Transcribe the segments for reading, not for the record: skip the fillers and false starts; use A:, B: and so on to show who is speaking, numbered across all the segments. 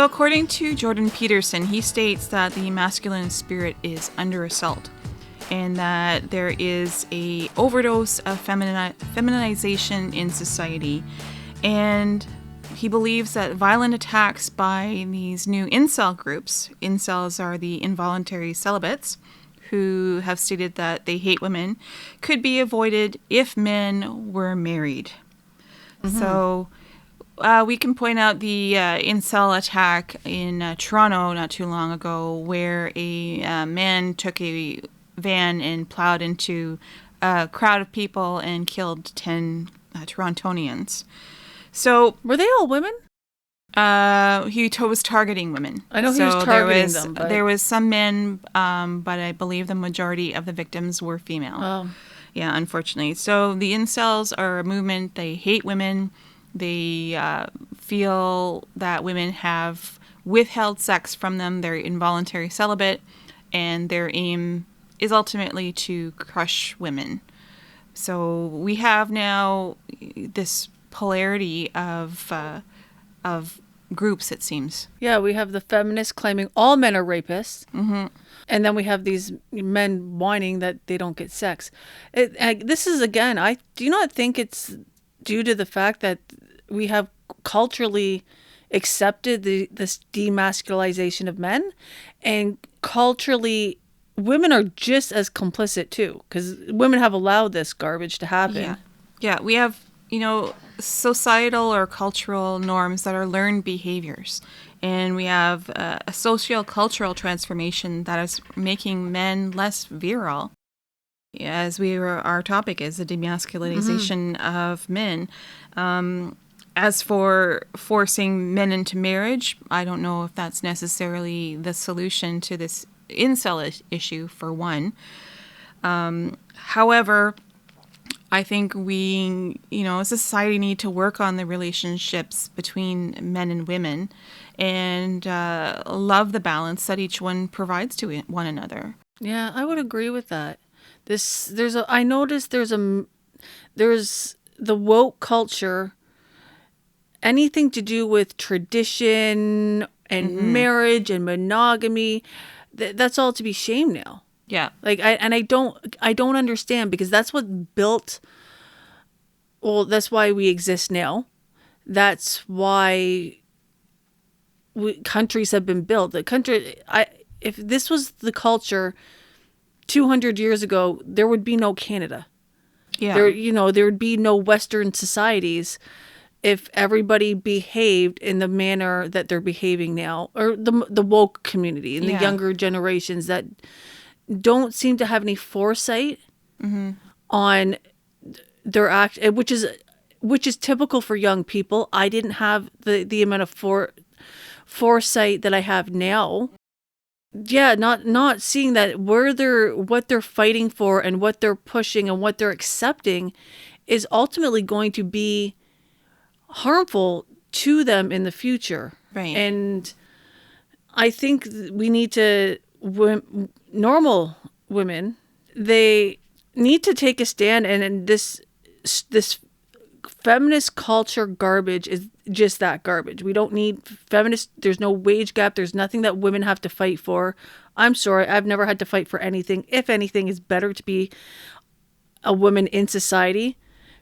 A: So according to Jordan Peterson, he states that the masculine spirit is under assault and that there is a overdose of feminization in society. And he believes that violent attacks by these new incel groups, incels are the involuntary celibates, who have stated that they hate women, could be avoided if men were married. Mm-hmm. So we can point out the incel attack in Toronto not too long ago, where a man took a van and plowed into a crowd of people and killed 10 Torontonians. So
B: were they all women?
A: He was targeting women.
B: I know he was targeting them. But...
A: there was some men, but I believe the majority of the victims were female.
B: Oh.
A: Yeah, unfortunately. So the incels are a movement. They hate women. They feel that women have withheld sex from them. They're involuntary celibate, and their aim is ultimately to crush women. So we have now this polarity of groups, it seems.
B: Yeah, we have the feminists claiming all men are rapists.
A: Mm-hmm.
B: And then we have these men whining that they don't get sex. This is, again, I do not think it's due to the fact that we have culturally accepted this demasculinization of men, and culturally women are just as complicit too, because women have allowed this garbage to happen.
A: Yeah, we have, societal or cultural norms that are learned behaviors. And we have a socio-cultural transformation that is making men less virile. As our topic is the demasculinization of men. As for forcing men into marriage, I don't know if that's necessarily the solution to this incel issue, for one. However, I think we, as a society, need to work on the relationships between men and women and love the balance that each one provides to one another.
B: Yeah, I would agree with that. I noticed there's the woke culture, anything to do with tradition and marriage and monogamy, that's all to be shamed now.
A: Yeah.
B: I don't understand, because that's what built, that's why we exist now. That's why countries have been built. If this was the culture 200 years ago, there would be no Canada.
A: Yeah.
B: There would be no Western societies if everybody behaved in the manner that they're behaving now, or the woke community and the younger generations that don't seem to have any foresight on their act, which is typical for young people. I didn't have the amount of foresight that I have now. Yeah, not seeing that what they're fighting for and what they're pushing and what they're accepting is ultimately going to be harmful to them in the future.
A: Right.
B: And I think we need to, normal women, they need to take a stand, and this feminist culture garbage is just that, garbage. We don't need feminists. There's no wage gap. There's nothing that women have to fight for. I'm sorry, I've never had to fight for anything. If anything, it's better to be a woman in society,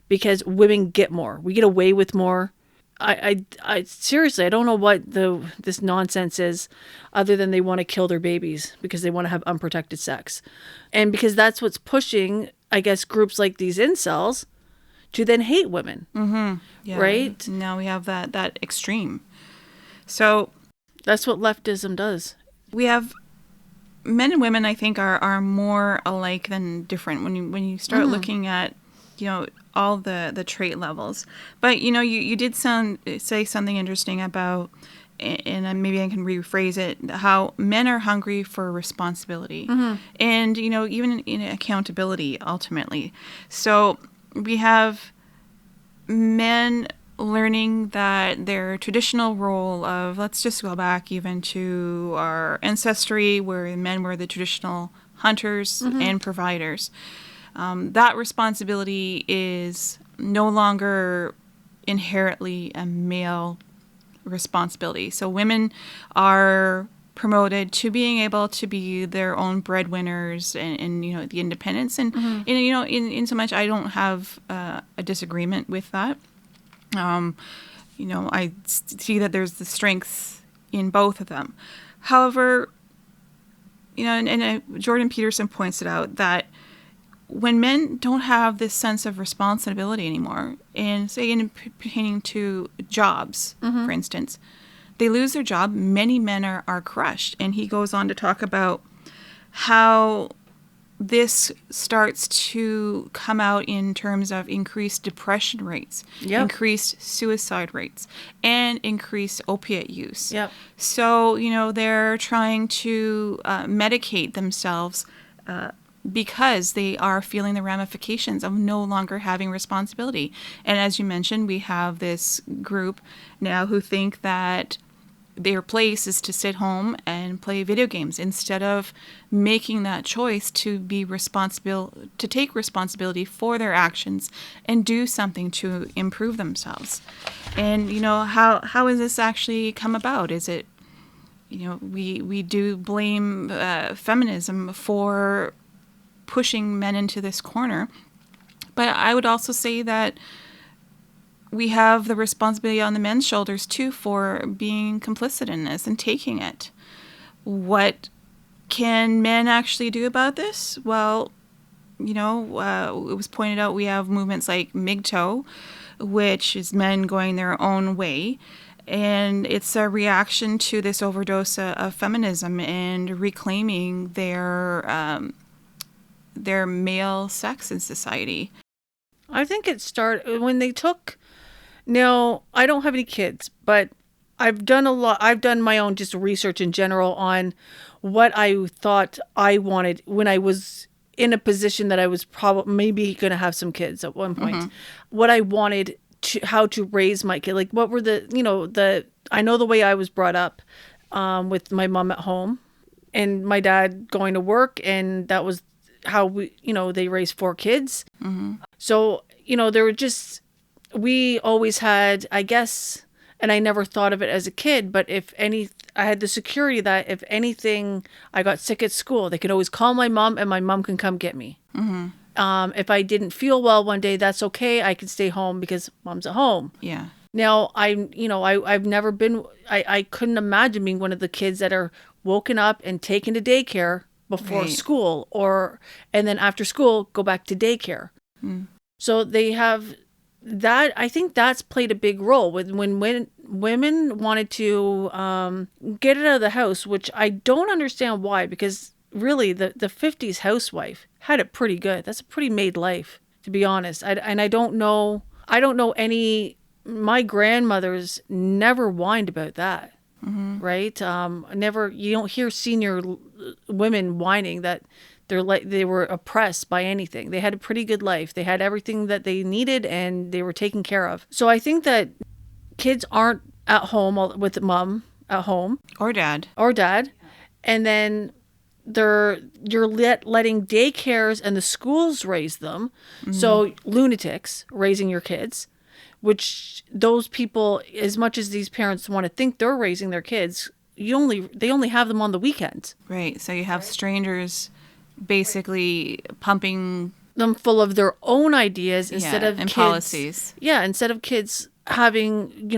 B: because women get more. We get away with more. I seriously, I don't know what this nonsense is, other than they want to kill their babies because they want to have unprotected sex. And because that's what's pushing, I guess, groups like these incels to then hate women.
A: Mm-hmm. Yeah.
B: Right?
A: Now we have that extreme. So
B: that's what leftism does.
A: We have men and women, I think, are more alike than different when you start looking at, all the trait levels. But, you did say something interesting about, and maybe I can rephrase it, how men are hungry for responsibility and, even in accountability, ultimately. So we have men learning that their traditional role of, let's just go back even to our ancestry, where men were the traditional hunters and providers. That responsibility is no longer inherently a male responsibility. So women are promoted to being able to be their own breadwinners and you know, the independence. And, and you know, in so much I don't have a disagreement with that. You know, I see that there's the strengths in both of them. However, you know, and Jordan Peterson points it out that when men don't have this sense of responsibility anymore, and say in pertaining to jobs, for instance, they lose their job, many men are crushed. And he goes on to talk about how this starts to come out in terms of increased depression rates, increased suicide rates, and increased opiate use. So, you know, they're trying to medicate themselves because they are feeling the ramifications of no longer having responsibility. And as you mentioned, we have this group now who think that their place is to sit home and play video games instead of making that choice to be responsible, to take responsibility for their actions and do something to improve themselves. And, you know, how has this actually come about? Is it, you know, we do blame feminism for pushing men into this corner. But I would also say that we have the responsibility on the men's shoulders too for being complicit in this and taking it. What can men actually do about this? Well, you know, it was pointed out we have movements like MGTOW, which is men going their own way. And it's a reaction to this overdose of feminism and reclaiming their male sex in society.
B: I think it started when they took... Now, I don't have any kids, but I've done my own just research in general on what I thought I wanted when I was in a position that I was probably maybe going to have some kids at one point. What I wanted to, how to raise my kid. Like what were I know the way I was brought up with my mom at home and my dad going to work, and that was how they raised 4 kids. So, there were just... We always had, I guess, and I never thought of it as a kid, but I had the security that if anything, I got sick at school, they could always call my mom and my mom can come get me. If I didn't feel well one day, that's okay. I can stay home because mom's at home.
A: Yeah.
B: Now, I've never been, I couldn't imagine being one of the kids that are woken up and taken to daycare before school and then after school, go back to daycare. So they have... That, I think that's played a big role when women wanted to get it out of the house, which I don't understand why, because really the 50s housewife had it pretty good. That's a pretty made life, to be honest. I don't know any... My grandmothers never whined about that, right? Never. You don't hear senior women whining that they were oppressed by anything. They had a pretty good life. They had everything that they needed and they were taken care of. So I think that kids aren't at home with mom at home.
A: Or dad.
B: And then you're letting daycares and the schools raise them. So lunatics raising your kids, which those people, as much as these parents want to think they're raising their kids, they only have them on the weekends.
A: Right. So you have strangers basically pumping
B: them full of their own ideas instead of
A: and
B: kids,
A: policies.
B: Yeah, instead of kids having,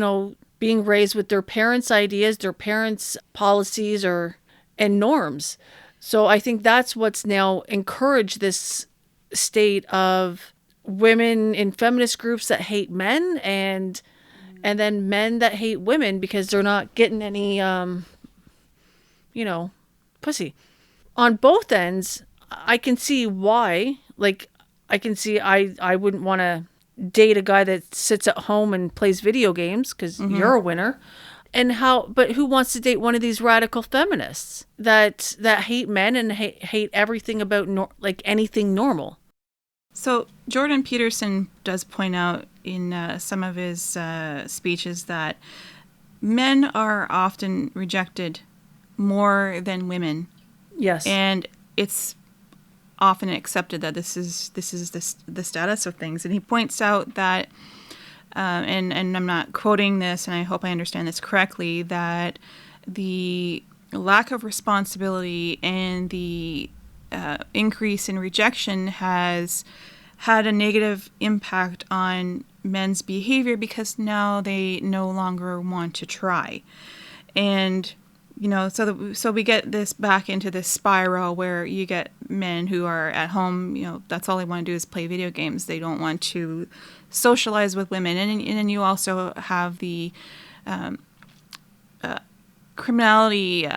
B: being raised with their parents' ideas, their parents' policies and norms. So I think that's what's now encouraged this state of women in feminist groups that hate men and then men that hate women because they're not getting any pussy. On both ends, I can see why. Like, I can see I wouldn't want to date a guy that sits at home and plays video games because you're a winner. But who wants to date one of these radical feminists that hate men and hate everything about anything normal?
A: So Jordan Peterson does point out in some of his speeches that men are often rejected more than women.
B: Yes.
A: And it's often accepted that this is the status of things. And he points out that and I'm not quoting this, and I hope I understand this correctly, that the lack of responsibility and the increase in rejection has had a negative impact on men's behavior because now they no longer want to try. And so we get this back into this spiral where you get men who are at home, that's all they want to do is play video games. They don't want to socialize with women. And then you also have the criminality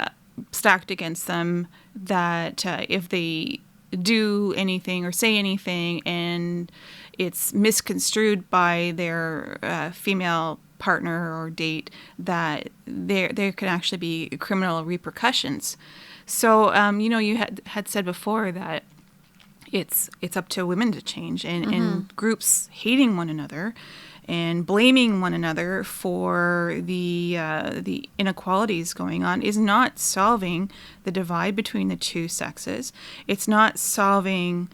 A: stacked against them that if they do anything or say anything and it's misconstrued by their female partner or date, that there could actually be criminal repercussions. So you had said before that it's up to women to change, and groups hating one another and blaming one another for the inequalities going on is not solving the divide between the two sexes. It's not solving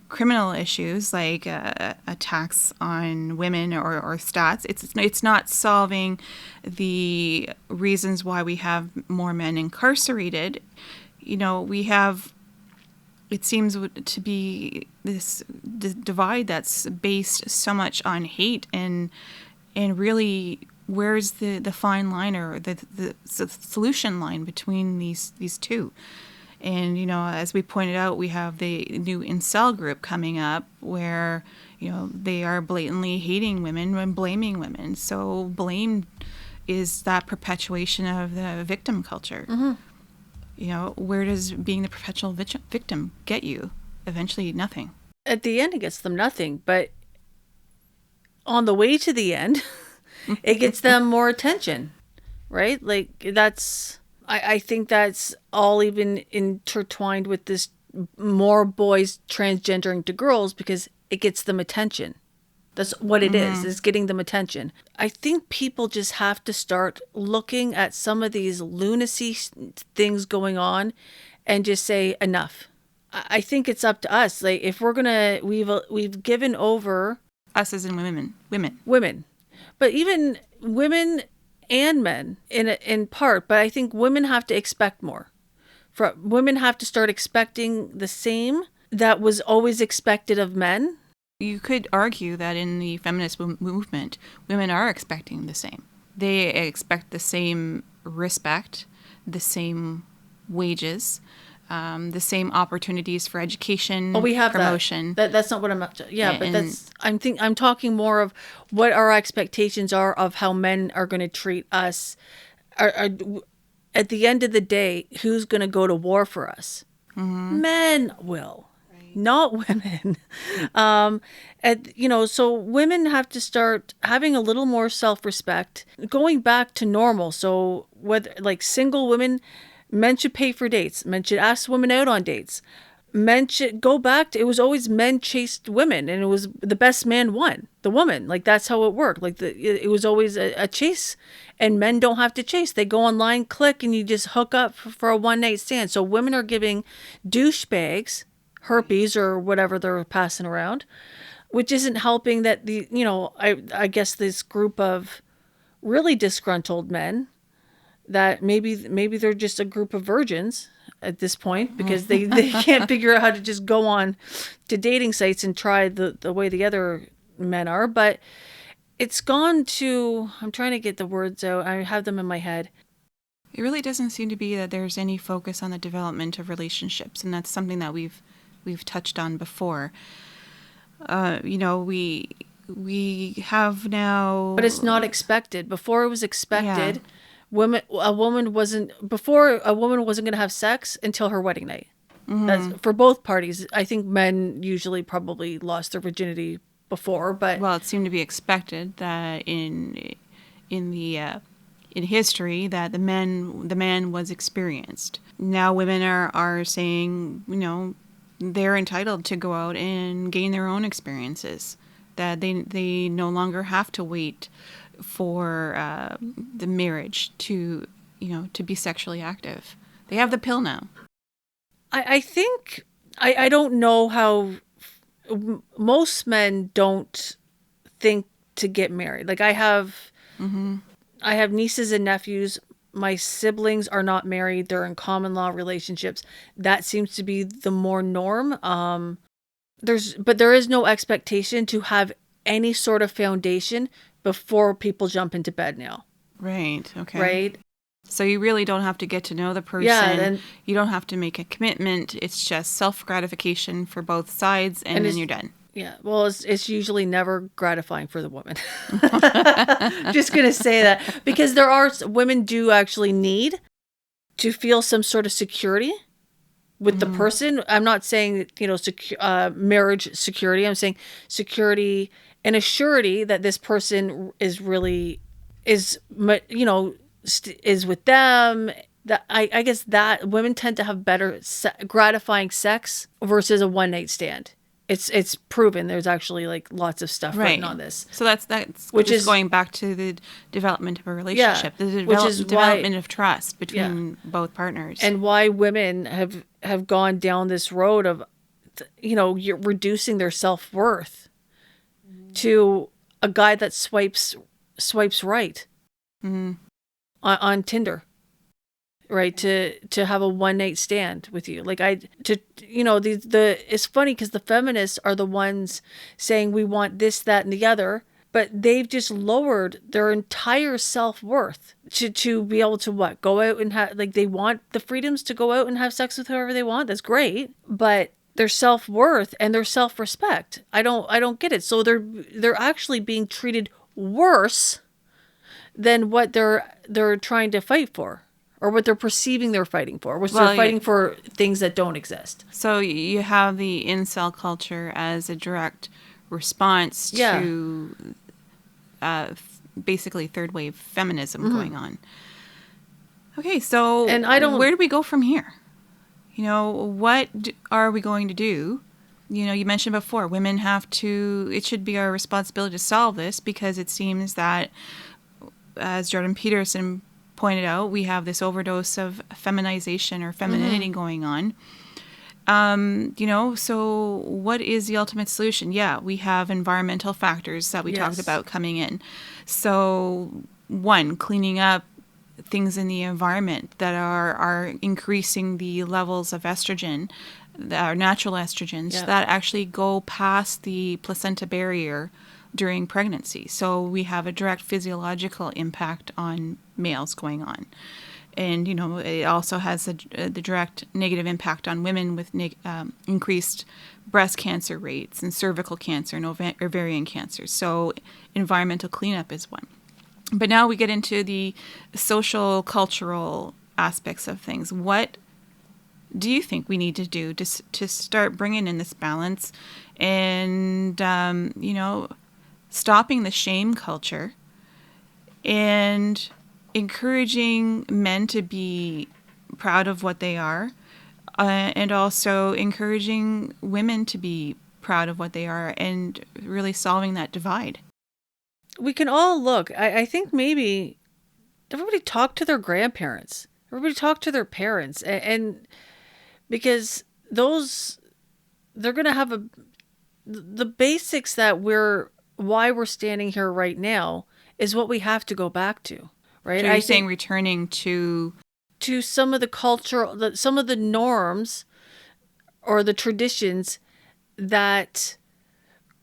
A: criminal issues like attacks on women or stats. It's not solving the reasons why we have more men incarcerated. We have, it seems to be this divide that's based so much on hate, and really, where's the fine line or the solution line between these two? And, as we pointed out, we have the new incel group coming up where, they are blatantly hating women and blaming women. So blame is that perpetuation of the victim culture. Where does being the perpetual victim get you? Eventually, nothing.
B: At the end, it gets them nothing. But on the way to the end, it gets them more attention, right? Like, I think that's all even intertwined with this more boys transgendering to girls because it gets them attention. That's what it is getting them attention. I think people just have to start looking at some of these lunacy things going on and just say enough. I think it's up to us. Like, if we're gonna, we've given over,
A: us as in women,
B: but even women and men in part. But I think women have to expect more. Women have to start expecting the same that was always expected of men.
A: You could argue that in the feminist movement, women are expecting the same. They expect the same respect, the same wages, the same opportunities for education,
B: we have
A: promotion.
B: That's not what I'm up to. Yeah, but I'm talking more of what our expectations are of how men are going to treat us. At the end of the day, who's going to go to war for us? Men will. Not women. So women have to start having a little more self-respect, going back to normal. So whether like single women, men should pay for dates. Men should ask women out on dates. Men should go back to, it was always men chased women and it was the best man won, the woman. Like, that's how it worked. Like, it was always a chase, and men don't have to chase. They go online, click, and you just hook up for a one-night stand. So women are giving douchebags herpes or whatever they're passing around, which isn't helping that I guess this group of really disgruntled men that maybe they're just a group of virgins at this point because they can't figure out how to just go on to dating sites and try the way the other men are. But it's gone to, I'm trying to get the words out. I have them in my head.
A: It really doesn't seem to be that there's any focus on the development of relationships, and that's something that we've touched on before. We have now,
B: but it's not expected. Before it was expected. Yeah. A woman wasn't going to have sex until her wedding night. That's for both parties. I think men usually probably lost their virginity before, but
A: it seemed to be expected that in history that the man was experienced. Now women are saying, they're entitled to go out and gain their own experiences, that they no longer have to wait for the marriage to be sexually active. They have the pill now.
B: I think I don't know how most men don't think to get married. Like I have nieces and nephews. My siblings are not married. They're in common law relationships. That seems to be the more norm. But there is no expectation to have any sort of foundation before people jump into bed now.
A: Right. Okay.
B: Right?
A: So you really don't have to get to know the person.
B: Yeah,
A: you don't have to make a commitment. It's just self-gratification for both sides, and then you're done.
B: Yeah. Well, it's usually never gratifying for the woman. Just going to say that. Because women do actually need to feel some sort of security with the person. I'm not saying, marriage security. I'm saying security and a surety that this person is really, is with them. That I guess that women tend to have better gratifying sex versus a one-night stand. It's proven. There's actually like lots of stuff written on this.
A: So that's which is going back to the development of a relationship, the development of trust between both partners,
B: and why women have gone down this road of, you're reducing their self-worth to a guy that swipes right on Tinder. Right, to have a one-night stand with you. Like it's funny because the feminists are the ones saying we want this, that, and the other, but they've just lowered their entire self-worth to be able to go out and have, like, they want the freedoms to go out and have sex with whoever they want. That's great, but their self-worth and their self-respect, I don't get it. So they're actually being treated worse than what they're trying to fight for. Or what they're perceiving they're fighting for, which they're fighting for things that don't exist.
A: So you have the incel culture as a direct response to basically third wave feminism going on. Okay, so where do we go from here? What are we going to do? You mentioned before, women it should be our responsibility to solve this, because it seems that, as Jordan Peterson pointed out, we have this overdose of feminization or femininity going on. So what is the ultimate solution? Yeah, we have environmental factors that we talked about coming in. So one, cleaning up things in the environment that are increasing the levels of estrogen, our natural estrogens that actually go past the placenta barrier during pregnancy. So we have a direct physiological impact on males going on. And, it also has the direct negative impact on women with increased breast cancer rates and cervical cancer and ovarian cancer. So environmental cleanup is one. But now we get into the social, cultural aspects of things. What do you think we need to do to start bringing in this balance and, stopping the shame culture and encouraging men to be proud of what they are, and also encouraging women to be proud of what they are, and really solving that divide?
B: We can all look. I think maybe everybody talk to their grandparents. Everybody talk to their parents. And because they're going to have the basics that why we're standing here right now is what we have to go back to, right?
A: So you're saying returning to
B: some of the cultural, some of the norms or the traditions that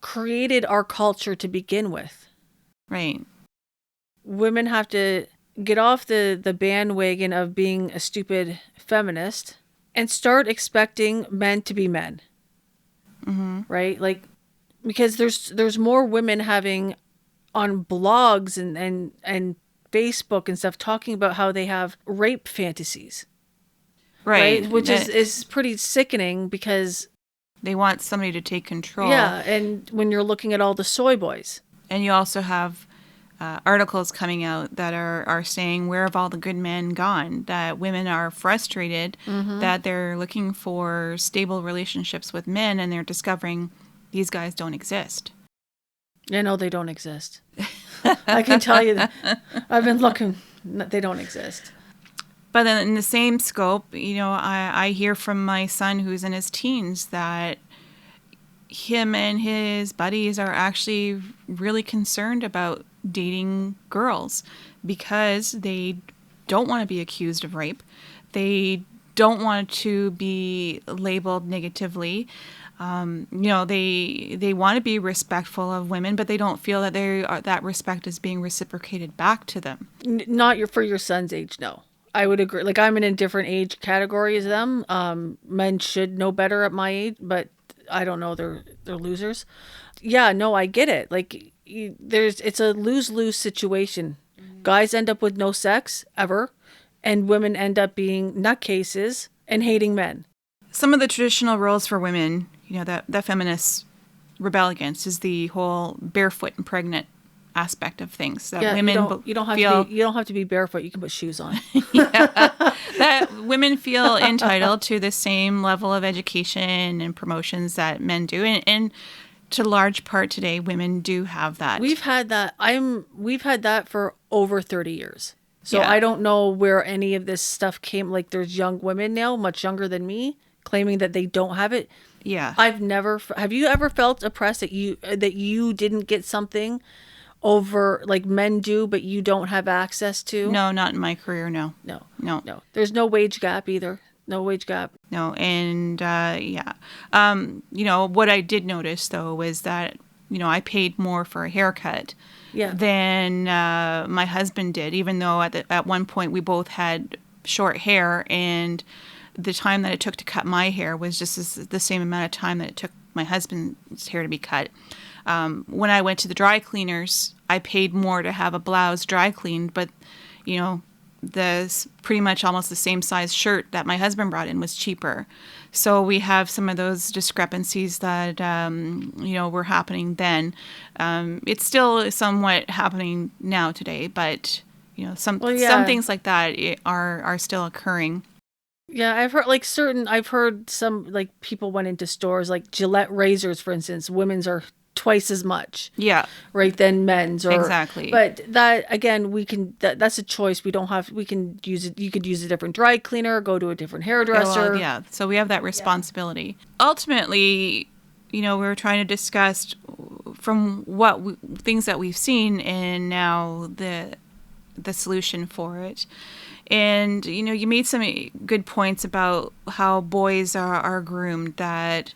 B: created our culture to begin with.
A: Right.
B: Women have to get off the bandwagon of being a stupid feminist and start expecting men to be men. Right? Like, because there's more women having on blogs and Facebook and stuff talking about how they have rape fantasies. Right? Which is pretty sickening, because
A: they want somebody to take control.
B: Yeah, and when you're looking at all the soy boys.
A: And you also have articles coming out that are saying, where have all the good men gone? That women are frustrated that they're looking for stable relationships with men, and they're discovering these guys don't exist.
B: Yeah, no, they don't exist. I can tell you that. I've been looking. They don't exist.
A: But then in the same scope, I hear from my son who's in his teens that him and his buddies are actually really concerned about dating girls because they don't want to be accused of rape. They don't want to be labeled negatively. They want to be respectful of women, but they don't feel that that respect is being reciprocated back to them.
B: Not for your son's age, no. I would agree. Like, I'm in a different age category as them. Men should know better at my age, but I don't know. They're losers. Yeah, no, I get it. Like, it's a lose-lose situation. Mm-hmm. Guys end up with no sex ever, and women end up being nutcases and hating men.
A: Some of the traditional roles for women, that feminists rebel against, is the whole barefoot and pregnant aspect of things. That women
B: you don't have to be barefoot. You can put shoes on.
A: That women feel entitled to the same level of education and promotions that men do, and to large part today, women do have that.
B: We've had that for over 30 years. So I don't know where any of this stuff came. Like, there's young women now, much younger than me, claiming that they don't have it.
A: Yeah.
B: Have you ever felt oppressed that you didn't get something over, like men do, but you don't have access to?
A: No, not in my career. No.
B: There's no wage gap either. No wage gap.
A: No. And, what I did notice though was that, I paid more for a haircut than my husband did, even though at one point we both had short hair, and the time that it took to cut my hair was just the same amount of time that it took my husband's hair to be cut. When I went to the dry cleaners, I paid more to have a blouse dry cleaned, but, the pretty much almost the same size shirt that my husband brought in was cheaper. So we have some of those discrepancies that, were happening then. It's still somewhat happening now today, but, some things like that are still occurring.
B: Yeah, I've heard some, like, people went into stores, like Gillette razors, for instance, women's are twice as much.
A: Yeah.
B: Right, than men's.
A: Exactly.
B: But that, again, that's a choice. We can use it. You could use a different dry cleaner, go to a different hairdresser.
A: Yeah. So we have that responsibility. Yeah. Ultimately, we're trying to discuss from things that we've seen and now the solution for it. And, you made some good points about how boys are groomed, that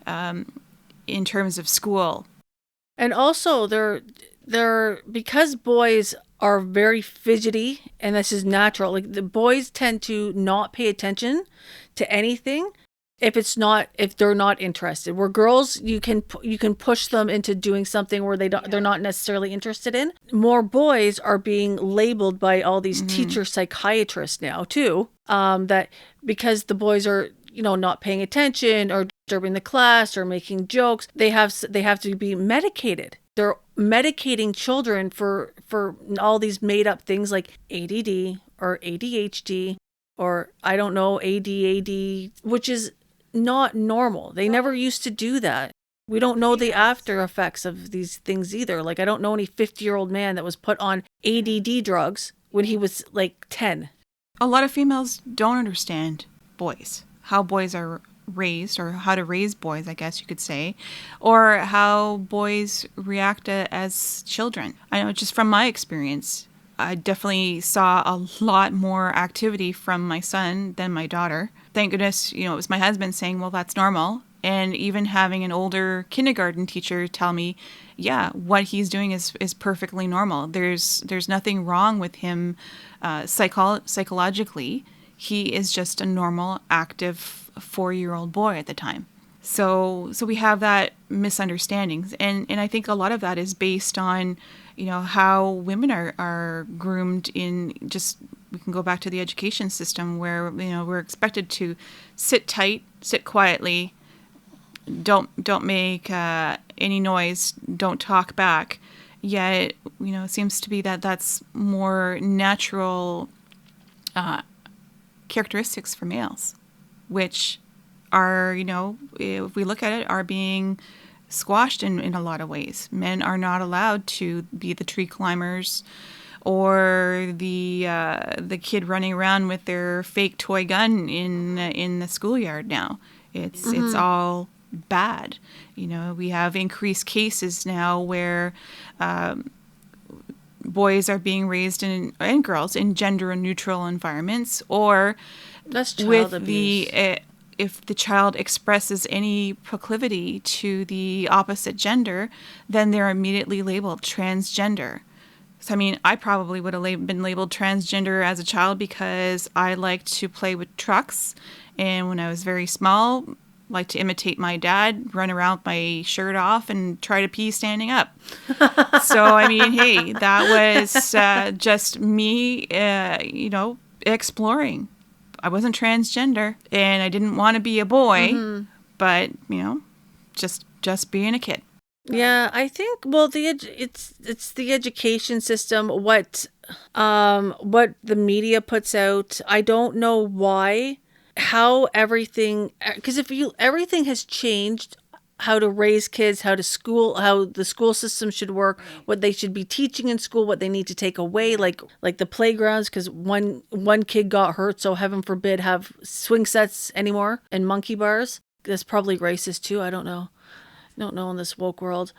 A: in terms of school.
B: And also, they're because boys are very fidgety, and this is natural. Like, the boys tend to not pay attention to anything if they're not interested. Where girls, you can push them into doing something where they're not necessarily interested in. More boys are being labeled by all these teacher psychiatrists now too. That because the boys are not paying attention or disturbing the class or making jokes, they have to be medicated. They're medicating children for all these made up things like ADD or ADHD or I don't know, ADAD, which is not normal. They never used to do that. We don't know the after effects of these things either. Like, I don't know any 50-year-old man that was put on ADD drugs when he was like 10.
A: A lot of females don't understand boys, how boys are raised, or how to raise boys, I guess you could say, or how boys react as children. I know just from my experience, I definitely saw a lot more activity from my son than my daughter. Thank goodness, it was my husband saying, well, that's normal. And even having an older kindergarten teacher tell me, yeah, what he's doing is perfectly normal. There's nothing wrong with him psychologically. He is just a normal, active 4-year-old boy at the time. So we have that misunderstandings. And I think a lot of that is based on, how women are groomed in just, we can go back to the education system where, we're expected to sit tight, sit quietly, don't make any noise, don't talk back. Yet, it seems to be that's more natural characteristics for males, which are, if we look at it, are being squashed in a lot of ways. Men are not allowed to be the tree climbers or the kid running around with their fake toy gun in the schoolyard now. It's all bad. We have increased cases now where boys are being raised and girls in gender neutral environments, or
B: That's child
A: with
B: abuse.
A: If the child expresses any proclivity to the opposite gender, then they're immediately labeled transgender. So, I mean, I probably would have been labeled transgender as a child because I liked to play with trucks. And when I was very small, liked to imitate my dad, run around with my shirt off and try to pee standing up. So, I mean, hey, that was just me, exploring. I wasn't transgender and I didn't want to be a boy, but, just being a kid.
B: Yeah, I think it's the education system, what the media puts out. I don't know why, how everything, because everything has changed, how to raise kids, how the school system should work, what they should be teaching in school, what they need to take away, like the playgrounds, because one kid got hurt, so heaven forbid have swing sets anymore and monkey bars. That's probably racist too. I don't know in this woke world.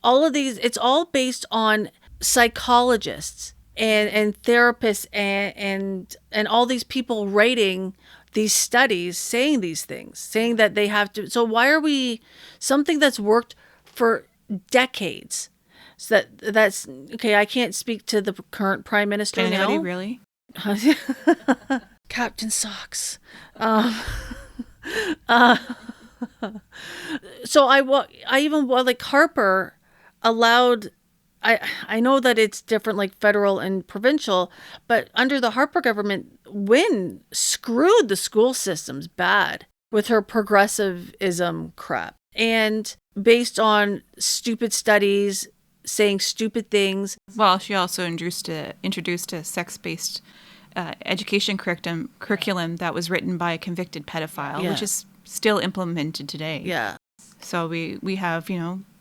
B: All of these, it's all based on psychologists and therapists and all these people writing these studies saying these things, saying that they have to. So why are we, something that's worked for decades? So that's okay. I can't speak to the current prime minister
A: Can anybody
B: now.
A: really?
B: Captain Socks. So I even like Harper allowed. I know that it's different, like federal and provincial, but under the Harper government, Wynne screwed the school systems bad with her progressivism crap, and based on stupid studies saying stupid things.
A: Well, she also introduced a sex-based education curriculum that was written by a convicted pedophile, which is still implemented today.
B: Yeah.
A: So we have,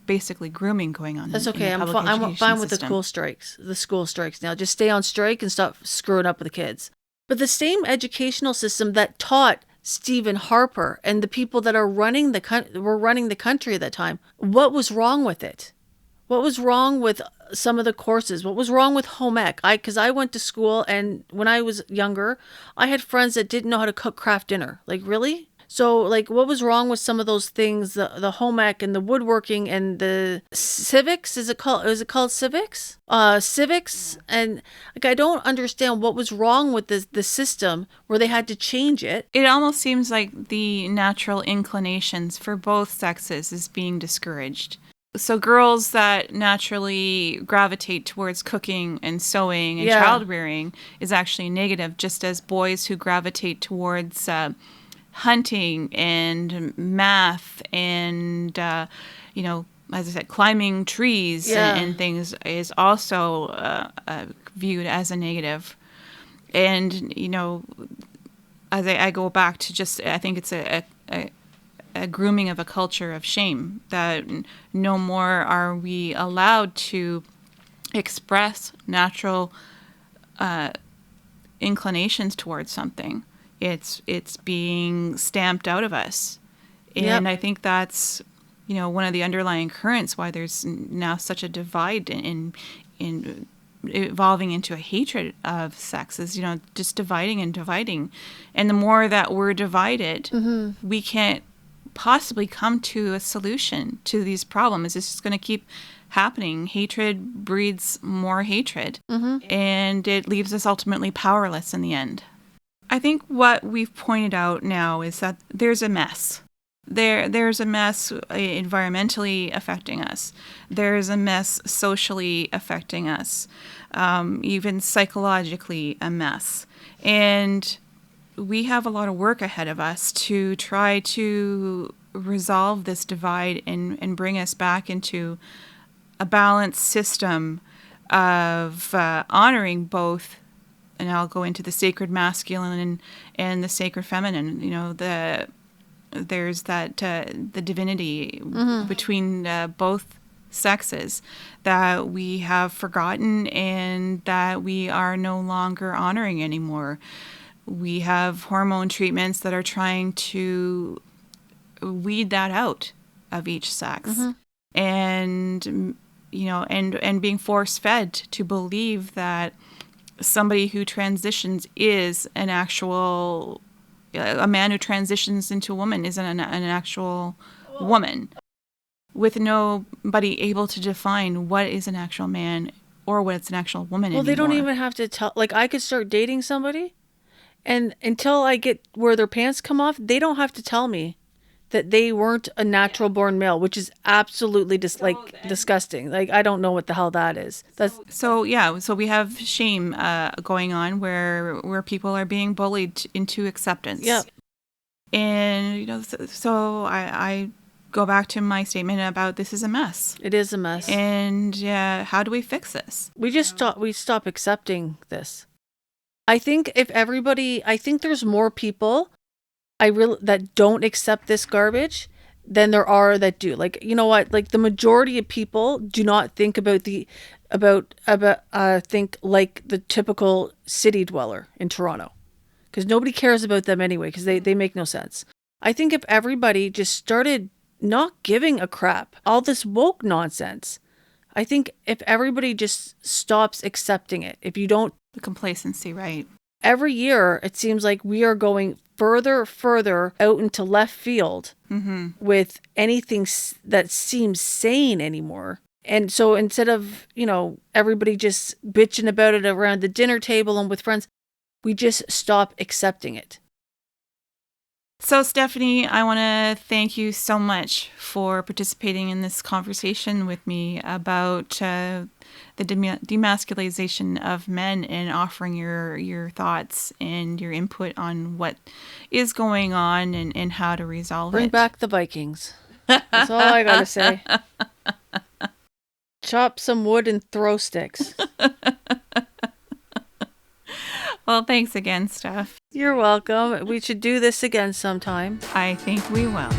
A: basically grooming going on.
B: That's
A: in
B: okay.
A: the
B: I'm fine with the school strikes now. Just stay on strike and stop screwing up with the kids. But the same educational system that taught Stephen Harper and the people that were running the country at that time, what was wrong with it? What was wrong with some of the courses? What was wrong with home ec? Because I went to school, and when I was younger, I had friends that didn't know how to cook craft dinner. Like, really? So, like, what was wrong with some of those things, the home ec and the woodworking and the civics? Is it called civics? Civics. And, like, I don't understand what was wrong with the system where they had to change it.
A: It almost seems like the natural inclinations for both sexes is being discouraged. So girls that naturally gravitate towards cooking and sewing and child rearing is actually negative, just as boys who gravitate towards hunting and math and, as I said, climbing trees and things is also viewed as a negative. And, as I go back to I think it's a grooming of a culture of shame, that no more are we allowed to express natural inclinations towards something. It's being stamped out of us. And I think that's, one of the underlying currents why there's now such a divide in evolving into a hatred of sex is, just dividing and dividing. And the more that we're divided, we can't possibly come to a solution to these problems. It's just going to keep happening. Hatred breeds more hatred, and it leaves us ultimately powerless in the end. I think what we've pointed out now is that there's a mess. There's a mess environmentally affecting us. There's a mess socially affecting us, even psychologically a mess. And we have a lot of work ahead of us to try to resolve this divide and bring us back into a balanced system of honoring both. And I'll go into the sacred masculine and the sacred feminine. There's that the divinity between both sexes that we have forgotten and that we are no longer honoring anymore. We have hormone treatments that are trying to weed that out of each sex. And, you know, and being force-fed to believe that somebody who transitions is an actual, a man who transitions into a woman is an actual woman, with nobody able to define what is an actual man or what's an actual woman anymore.
B: They don't even have to tell. Like, I could start dating somebody, and until I get where their pants come off, they don't have to tell me that they weren't a natural born male, which is absolutely disgusting. Like, I don't know what the hell that is. That's
A: so we have shame going on where people are being bullied into acceptance.
B: Yeah.
A: And, you know, so I go back to my statement about this is a mess.
B: It is a mess.
A: And how do we fix this?
B: We stop accepting this. I think I think there's more people that don't accept this garbage than there are that do. Like, you know what? Like, the majority of people do not think think like the typical city dweller in Toronto, because nobody cares about them anyway, because they make no sense. I think if everybody just started not giving a crap, all this woke nonsense, I think if everybody just stops accepting it, if you don't...
A: The complacency, right?
B: Every year, it seems like we are going further out into left field with anything that seems sane anymore. And so instead of, you know, everybody just bitching about it around the dinner table and with friends, we just stop accepting it.
A: So, Stephanie, I want to thank you so much for participating in this conversation with me about the demasculization of men, and offering your thoughts and your input on what is going on and how to resolve it.
B: Bring back the Vikings. That's all I got to say. Chop some wood and throw sticks.
A: Well, thanks again, Steph.
B: You're welcome. We should do this again sometime.
A: I think we will.